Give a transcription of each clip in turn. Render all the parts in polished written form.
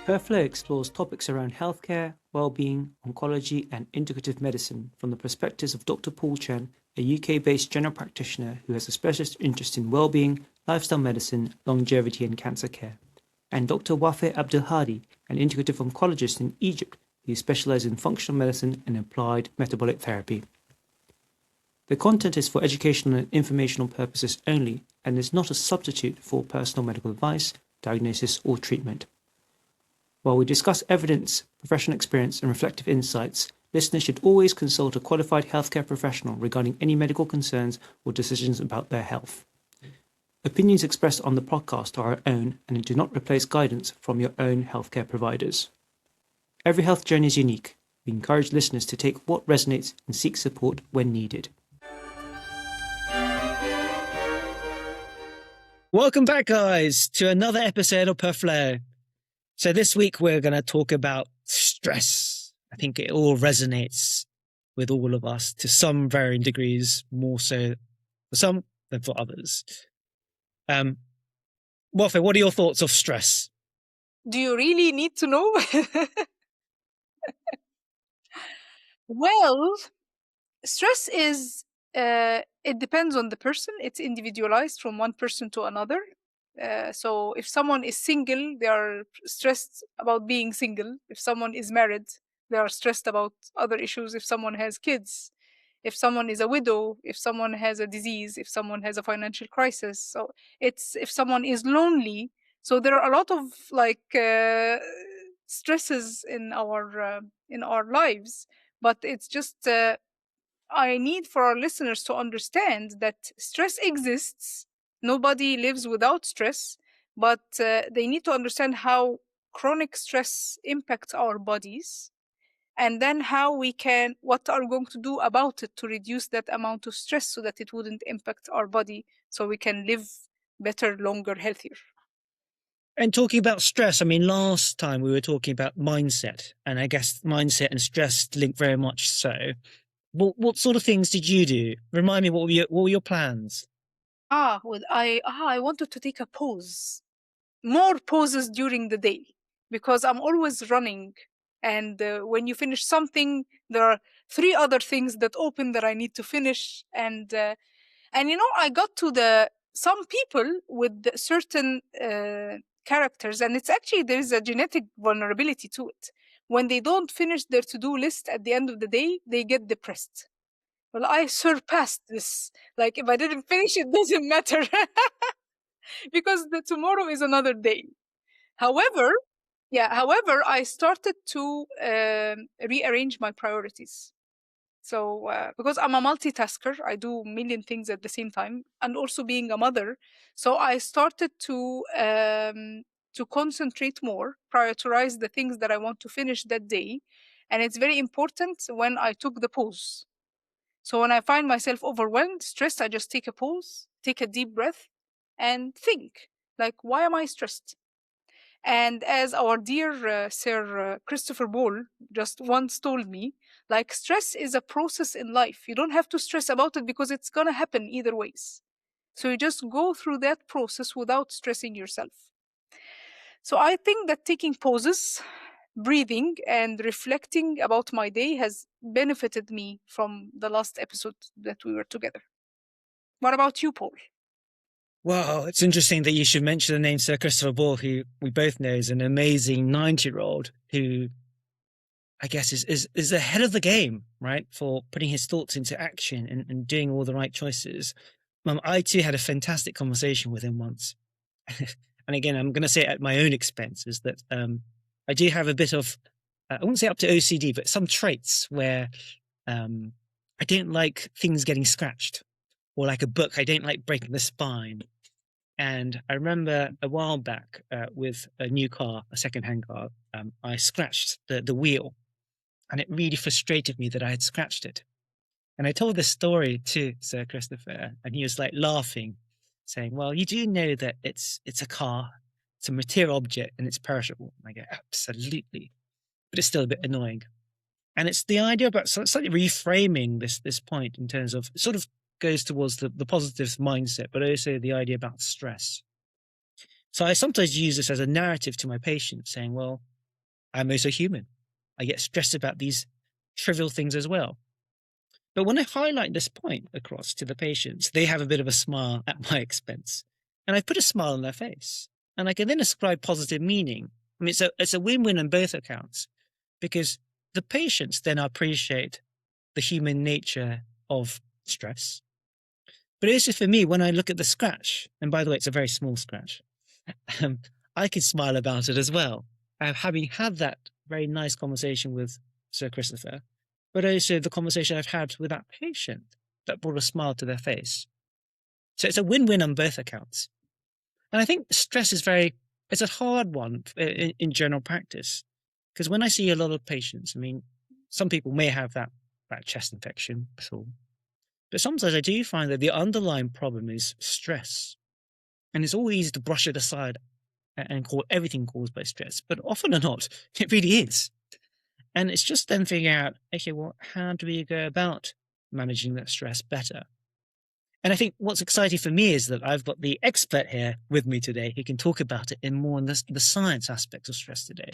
HerFlow explores topics around healthcare, well-being, oncology, and integrative medicine from the perspectives of Dr. Paul Chen, a UK-based general practitioner who has a specialist interest in well-being, lifestyle medicine, longevity, and cancer care, and Dr. Wafaa Abdelhadi, an integrative oncologist in Egypt who specializes in functional medicine and applied metabolic therapy. The content is for educational and informational purposes only and is not a substitute for personal medical advice, diagnosis, or treatment. While we discuss evidence, professional experience, and reflective insights, listeners should always consult a qualified healthcare professional regarding any medical concerns or decisions about their health. Opinions expressed on the podcast are our own and do not replace guidance from your own healthcare providers. Every health journey is unique. We encourage listeners to take what resonates and seek support when needed. Welcome back, guys, to another episode of HerFlow. So this week we're going to talk about stress. I think it all resonates with all of us to some varying degrees, more so for some than for others. Wafaa, what are your thoughts of stress? Do you really need to know? Well, stress is, it depends on the person. It's individualized from one person to another. So if someone is single, they are stressed about being single. If someone is married, they are stressed about other issues. If someone has kids, if someone is a widow, if someone has a disease, if someone has a financial crisis. So it's if someone is lonely. So there are a lot of stresses in our lives. But it's just I need for our listeners to understand that stress exists. Nobody lives without stress, but they need to understand how chronic stress impacts our bodies, and then what are we going to do about it to reduce that amount of stress so that it wouldn't impact our body, so we can live better, longer, healthier. And talking about stress, I mean, last time we were talking about mindset, and I guess mindset and stress link very much so. What sort of things did you do? Remind me, what were your plans? I wanted to take a pause, more pauses during the day, because I'm always running. And when you finish something, there are 3 other things that open that I need to finish. And I got to some people with certain characters, and it's actually, there is a genetic vulnerability to it. When they don't finish their to-do list at the end of the day, they get depressed. Well, I surpassed this. Like, if I didn't finish, it doesn't matter. Because tomorrow is another day. However, I started to rearrange my priorities. So, because I'm a multitasker, I do a million things at the same time, and also being a mother. So I started to concentrate more, prioritize the things that I want to finish that day. And it's very important when I took the pause. So when I find myself overwhelmed, stressed, I just take a pause, take a deep breath, and think, like, why am I stressed? And as our dear Sir Christopher Ball just once told me, like, stress is a process in life. You don't have to stress about it because it's going to happen either ways. So you just go through that process without stressing yourself. So I think that taking pauses, breathing, and reflecting about my day has benefited me from the last episode that we were together. What about you, Paul? Well, it's interesting that you should mention the name Sir Christopher Ball, who we both know is an amazing 90-year-old who, I guess, is ahead of the game, right, for putting his thoughts into action and doing all the right choices. I too had a fantastic conversation with him once. And again, I'm going to say it at my own expense, is that I do have a bit of, I wouldn't say up to OCD, but some traits where I don't like things getting scratched, or like a book, I don't like breaking the spine. And I remember a while back with a new car, a second-hand car, I scratched the wheel, and it really frustrated me that I had scratched it. And I told this story to Sir Christopher, and he was like laughing, saying, well, you do know that it's a car, it's a material object, and it's perishable. And I go, absolutely. But it's still a bit annoying. And it's the idea about slightly reframing this point in terms of, sort of goes towards the positive mindset, but also the idea about stress. So I sometimes use this as a narrative to my patients, saying, well, I'm also human. I get stressed about these trivial things as well. But when I highlight this point across to the patients, they have a bit of a smile at my expense. And I put a smile on their face. And I can then ascribe positive meaning. I mean, it's a win-win on both accounts, because the patients then appreciate the human nature of stress. But also for me, when I look at the scratch, and by the way, it's a very small scratch, I can smile about it as well. Having had that very nice conversation with Sir Christopher, but also the conversation I've had with that patient that brought a smile to their face. So it's a win-win on both accounts. And I think stress is it's a hard one in general practice, because when I see a lot of patients, I mean, some people may have that chest infection, but sometimes I do find that the underlying problem is stress. And it's all easy to brush it aside and call everything caused by stress, but often or not, it really is. And it's just then figuring out, okay, well, how do we go about managing that stress better? And I think what's exciting for me is that I've got the expert here with me today who can talk about it in more on the science aspects of stress today.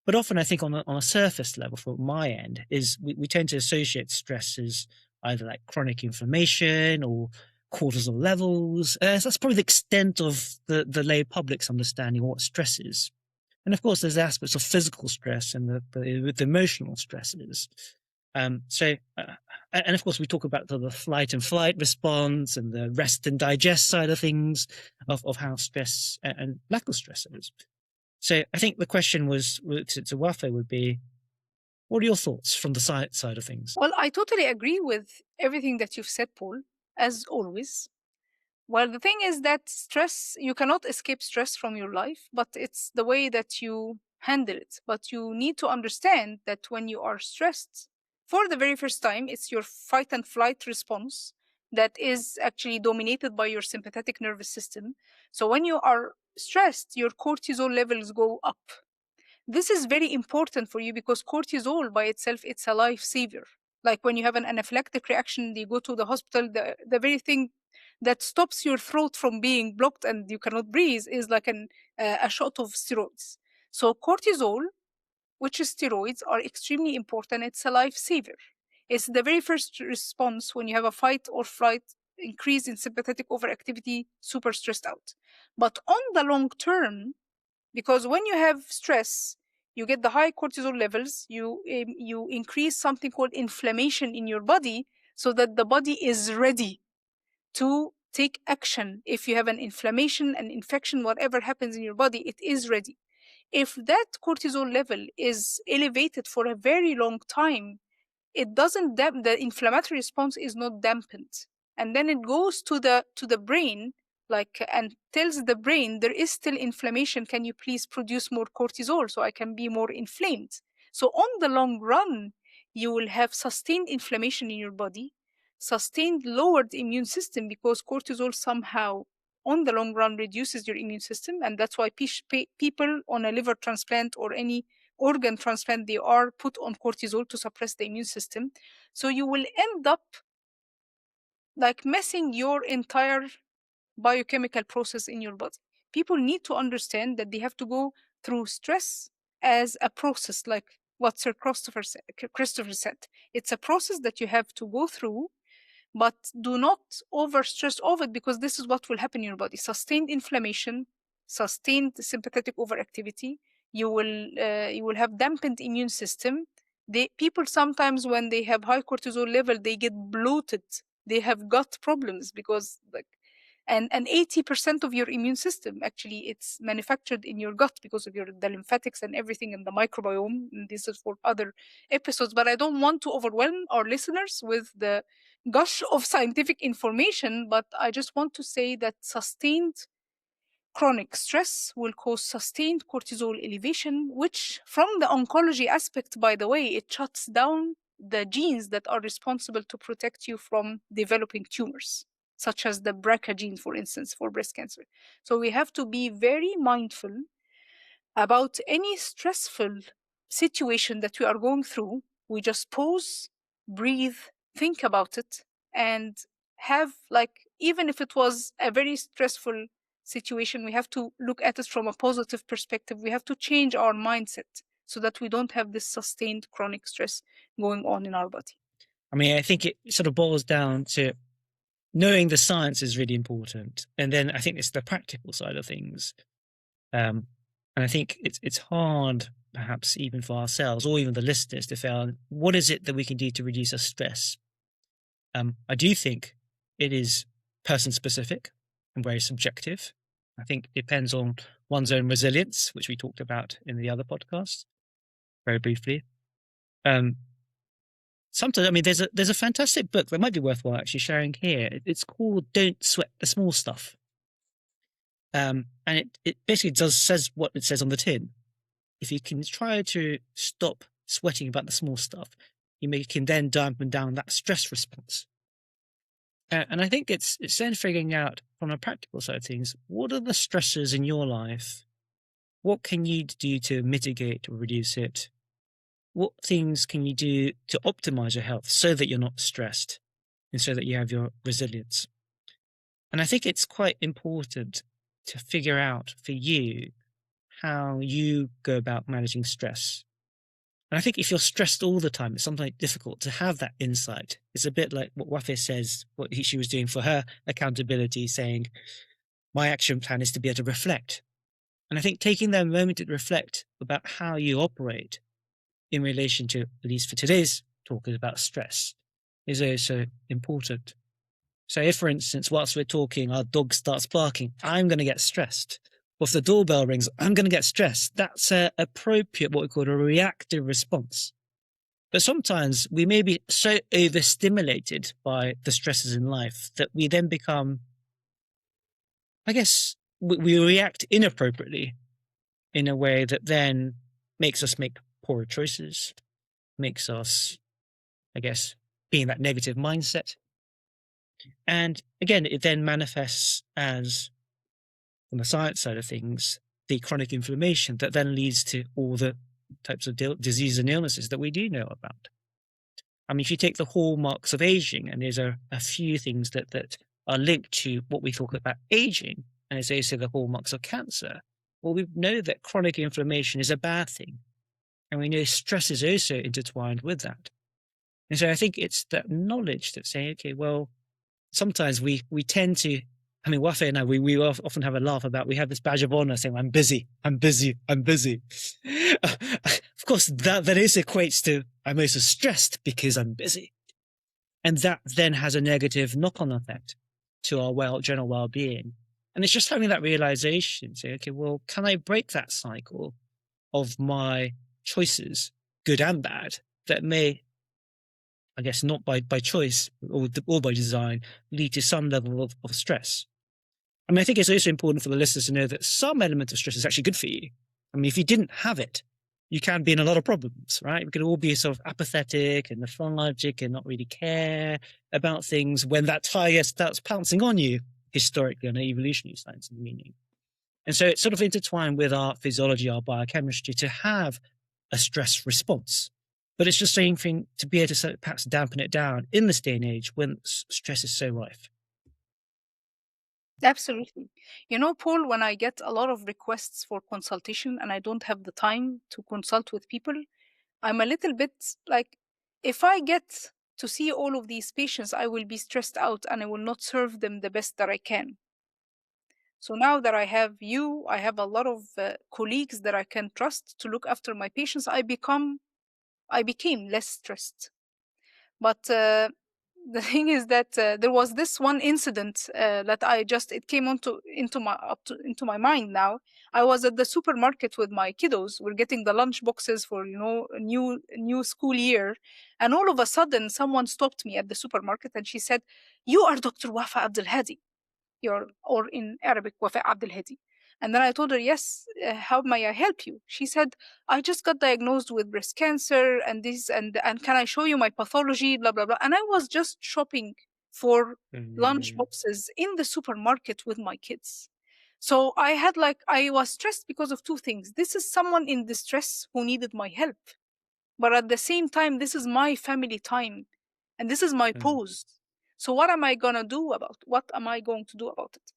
But often I think on a surface level from my end is we tend to associate stress as either like chronic inflammation or cortisol levels. So that's probably the extent of the lay public's understanding of what stress is. And of course, there's aspects of physical stress and the emotional stresses. And of course, we talk about the flight and flight response and the rest and digest side of things of how stress and lack of stress is. So I think the question was to Wafaa would be, what are your thoughts from the science side of things? Well, I totally agree with everything that you've said, Paul, as always. Well, the thing is that stress, you cannot escape stress from your life, but it's the way that you handle it. But you need to understand that when you are stressed, for the very first time, it's your fight and flight response that is actually dominated by your sympathetic nervous system. So when you are stressed, your cortisol levels go up. This is very important for you because cortisol by itself, it's a life saver. Like when you have an anaphylactic reaction, you go to the hospital, the very thing that stops your throat from being blocked and you cannot breathe is like a shot of steroids. So cortisol, which is steroids, are extremely important. It's a life saver. It's the very first response when you have a fight or flight, increase in sympathetic overactivity, super stressed out. But on the long term, because when you have stress, you get the high cortisol levels, you increase something called inflammation in your body so that the body is ready to take action. If you have an inflammation, an infection, whatever happens in your body, it is ready. If that cortisol level is elevated for a very long time, it doesn't the inflammatory response is not dampened, and then it goes to the brain, like, and tells the brain there is still inflammation, can you please produce more cortisol so I can be more inflamed. So on the long run, you will have sustained inflammation in your body, sustained lowered immune system, because cortisol somehow on the long run reduces your immune system. And that's why people on a liver transplant or any organ transplant, they are put on cortisol to suppress the immune system. So you will end up like messing your entire biochemical process in your body. People need to understand that they have to go through stress as a process, like what Sir Christopher said. It's a process that you have to go through, but do not overstress over it, because this is what will happen in your body. Sustained inflammation, sustained sympathetic overactivity, you will have dampened immune system. People sometimes when they have high cortisol level, they get bloated, they have gut problems, because like, and 80% of your immune system actually it's manufactured in your gut because of the lymphatics and everything and the microbiome. And this is for other episodes, but I don't want to overwhelm our listeners with the gush of scientific information. But I just want to say that sustained chronic stress will cause sustained cortisol elevation, which from the oncology aspect, by the way, it shuts down the genes that are responsible to protect you from developing tumors, such as the BRCA gene, for instance, for breast cancer. So we have to be very mindful about any stressful situation that we are going through. We just pause, breathe, think about it, and have, like, even if it was a very stressful situation, we have to look at it from a positive perspective. We have to change our mindset. so that we don't have this sustained chronic stress going on in our body. I mean, I think it sort of boils down to knowing the science is really important. And then I think it's the practical side of things. And I think it's hard, perhaps even for ourselves or even the listeners, to figure what is it that we can do to reduce our stress. I do think it is person specific and very subjective. I think it depends on one's own resilience, which we talked about in the other podcast very briefly. Sometimes, I mean, there's a fantastic book that might be worthwhile actually sharing here. It's called "Don't Sweat the Small Stuff," and it basically says what it says on the tin. If you can try to stop sweating about the small stuff, you can then dampen down that stress response. And I think it's then figuring out from a practical side of things, what are the stressors in your life? What can you do to mitigate or reduce it? What things can you do to optimize your health so that you're not stressed and so that you have your resilience? And I think it's quite important to figure out for you how you go about managing stress. And I think if you're stressed all the time, it's sometimes difficult to have that insight. It's a bit like what Wafaa says, what she was doing for her accountability, saying, my action plan is to be able to reflect. And I think taking that moment to reflect about how you operate in relation to, at least for today's talk, is about stress, is also important. So if, for instance, whilst we're talking, our dog starts barking, I'm going to get stressed. Or if the doorbell rings, I'm going to get stressed. That's an appropriate, what we call a reactive response. But sometimes we may be so overstimulated by the stresses in life that we then become, I guess, we react inappropriately in a way that then makes us make poorer choices, makes us, I guess, be in that negative mindset. And again, it then manifests as, on the science side of things, the chronic inflammation that then leads to all the types of diseases and illnesses that we do know about. I mean, if you take the hallmarks of aging, and there's a few things that are linked to what we talk about aging, and as they say, the hallmarks of cancer, well, we know that chronic inflammation is a bad thing. And we know stress is also intertwined with that. And so I think it's that knowledge that saying, okay, well, sometimes we tend to, I mean, Wafaa and I, we often have a laugh about, we have this badge of honor saying, I'm busy. Of course, that also equates to, I'm also stressed because I'm busy. And that then has a negative knock-on effect to our general well-being. And it's just having that realization, say, okay, well, can I break that cycle of my choices, good and bad, that may, I guess, not by choice or by design, lead to some level of stress. I mean, I think it's also important for the listeners to know that some element of stress is actually good for you. I mean, if you didn't have it, you can be in a lot of problems, right? We could all be sort of apathetic and lethargic and not really care about things when that tiger starts pouncing on you, historically, on an evolutionary science and meaning. And so it's sort of intertwined with our physiology, our biochemistry, to have a stress response. But it's just something to be able to perhaps dampen it down in this day and age when stress is so rife. Absolutely. You know, Paul, when I get a lot of requests for consultation and I don't have the time to consult with people, I'm a little bit like, if I get to see all of these patients, I will be stressed out and I will not serve them the best that I can. So now that I have you, I have a lot of colleagues that I can trust to look after my patients, I became less stressed. But the thing is that there was this one incident that it came into my mind now. I was at the supermarket with my kiddos. We're getting the lunch boxes for a new school year, and all of a sudden someone stopped me at the supermarket and she said, "You are Dr. Wafaa Abdel Hadi, or in Arabic, Wafaa Abdel Hadi." And then I told her, "Yes, how may I help you?" She said, "I just got diagnosed with breast cancer and this, and can I show you my pathology, blah, blah, blah." And I was just shopping for lunch boxes in the supermarket with my kids. So I was stressed because of two things. This is someone in distress who needed my help. But at the same time, this is my family time and this is my pause. So what am I going to do about it?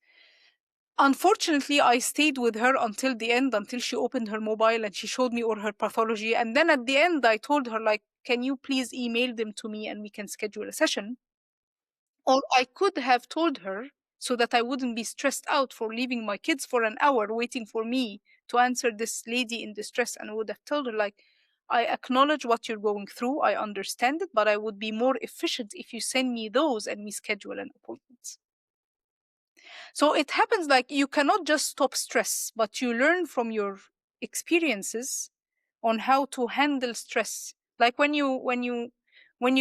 Unfortunately, I stayed with her until the end, until she opened her mobile and she showed me all her pathology. And then at the end, I told her, like, can you please email them to me and we can schedule a session? Or I could have told her so that I wouldn't be stressed out for leaving my kids for an hour waiting for me to answer this lady in distress. And I would have told her, like, I acknowledge what you're going through. I understand it, but I would be more efficient if you send me those and we schedule an appointment. So it happens like you cannot just stop stress, but you learn from your experiences on how to handle stress. Like when you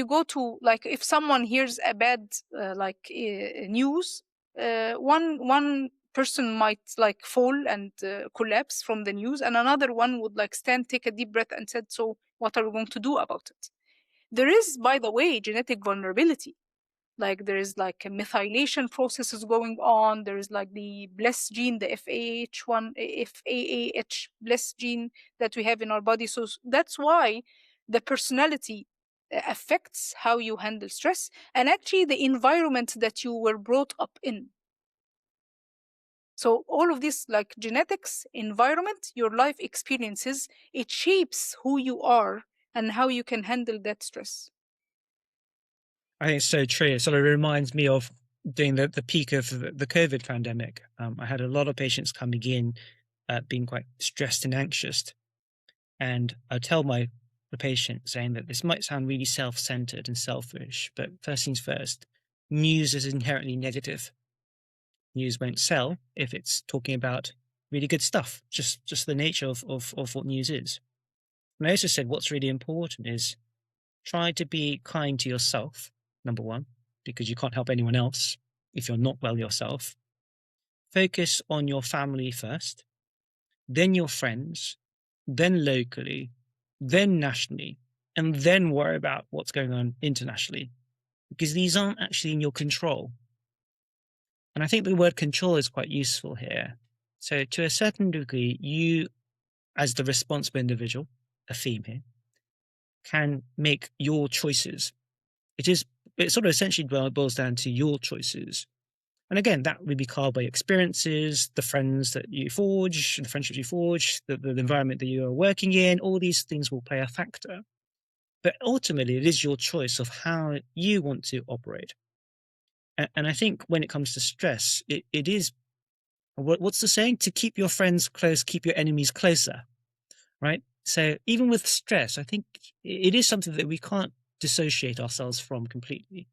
go to, like, if someone hears a bad news, one person might like fall and collapse from the news, and another one would like stand, take a deep breath, and said, "So what are we going to do about it?" There is, by the way, genetic vulnerability. Like there is like a methylation processes going on. There is like the bless gene, the FAAH bless gene that we have in our body. So that's why the personality affects how you handle stress, and actually the environment that you were brought up in. So all of this, like genetics, environment, your life experiences, it shapes who you are and how you can handle that stress. I think it's so true. It sort of reminds me of during the peak of the COVID pandemic. I had a lot of patients coming in being quite stressed and anxious. And I tell the patient, saying that this might sound really self-centered and selfish, but first things first, news is inherently negative. News won't sell if it's talking about really good stuff, just the nature of what news is. And I also said what's really important is try to be kind to yourself, number one, because you can't help anyone else if you're not well yourself. Focus on your family first, then your friends, then locally, then nationally, and then worry about what's going on internationally, because these aren't actually in your control. And I think the word control is quite useful here. So to a certain degree, you, as the responsible individual, a theme here, can make your choices. It sort of essentially boils down to your choices. And again, that would be carved by experiences, the friends that you forge, the friendships you forge, the environment that you are working in. All these things will play a factor. But ultimately, it is your choice of how you want to operate. And I think when it comes to stress, it is, what's the saying? To keep your friends close, keep your enemies closer, right? So even with stress, I think it is something that we can't dissociate ourselves from completely.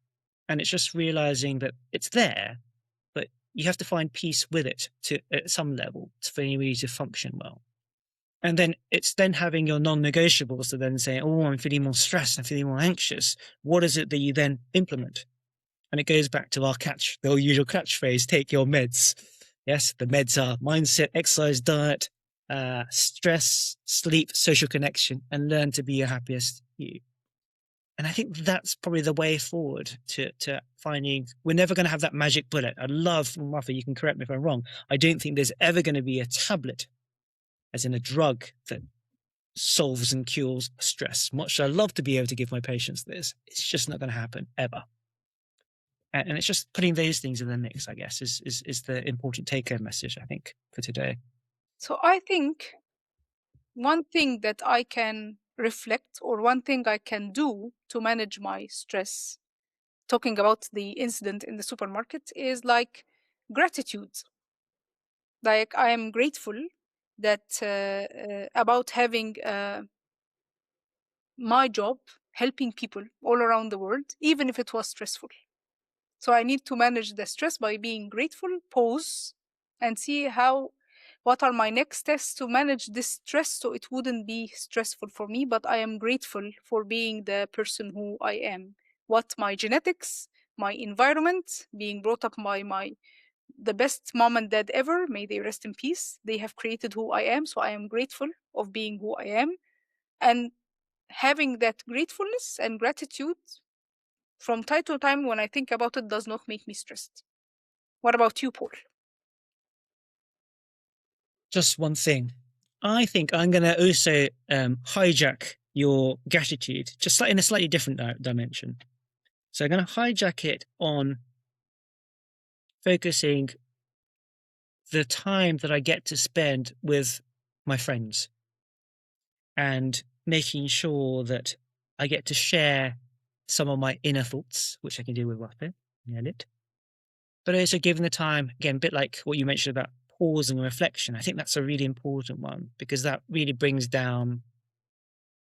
And it's just realizing that it's there, but you have to find peace with it at some level for you to function well. And then it's then having your non-negotiables to then say, oh, I'm feeling more stressed, I'm feeling more anxious. What is it that you then implement? And it goes back to the usual catchphrase, take your meds. Yes, the meds are mindset, exercise, diet, stress, sleep, social connection, and learn to be your happiest you. And I think that's probably the way forward to finding, we're never going to have that magic bullet. I love, Wafaa, you can correct me if I'm wrong, I don't think there's ever going to be a tablet, as in a drug, that solves and cures stress. Much as I love to be able to give my patients this, it's just not going to happen ever. And it's just putting those things in the mix, I guess, is the important take-home message, I think, for today. So I think one thing that I can reflect, or one thing I can do to manage my stress, talking about the incident in the supermarket, is like gratitude. Like I am grateful that about having my job helping people all around the world, even if it was stressful. So I need to manage the stress by being grateful, pause, and see what are my next steps to manage this stress so it wouldn't be stressful for me, but I am grateful for being the person who I am. What my genetics, my environment, being brought up by the best mom and dad ever, may they rest in peace. They have created who I am, so I am grateful of being who I am. And having that gratefulness and gratitude from time to time when I think about it does not make me stressed. What about you, Paul? Just one thing. I think I'm going to also hijack your gratitude, just in a slightly different dimension. So I'm going to hijack it on focusing the time that I get to spend with my friends and making sure that I get to share some of my inner thoughts, which I can do with Wafaa, nailed it. But also giving the time, again, a bit like what you mentioned about pause and reflection. I think that's a really important one because that really brings down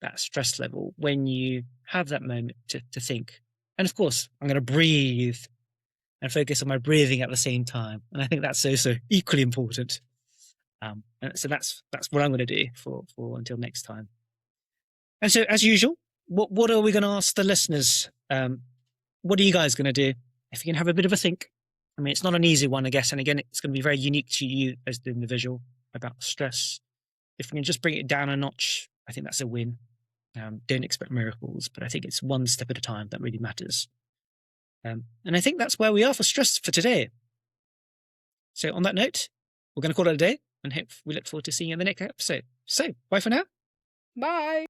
that stress level when you have that moment to think. And of course, I'm going to breathe and focus on my breathing at the same time. And I think that's also equally important. And so that's what I'm going to do for until next time. And so, as usual, what are we going to ask the listeners? What are you guys going to do? If you can have a bit of a think. I mean, it's not an easy one, I guess. And again, it's going to be very unique to you as the individual about stress. If we can just bring it down a notch, I think that's a win. Don't expect miracles, but I think it's one step at a time that really matters. And I think that's where we are for stress for today. So on that note, we're going to call it a day and hope we look forward to seeing you in the next episode. So bye for now. Bye.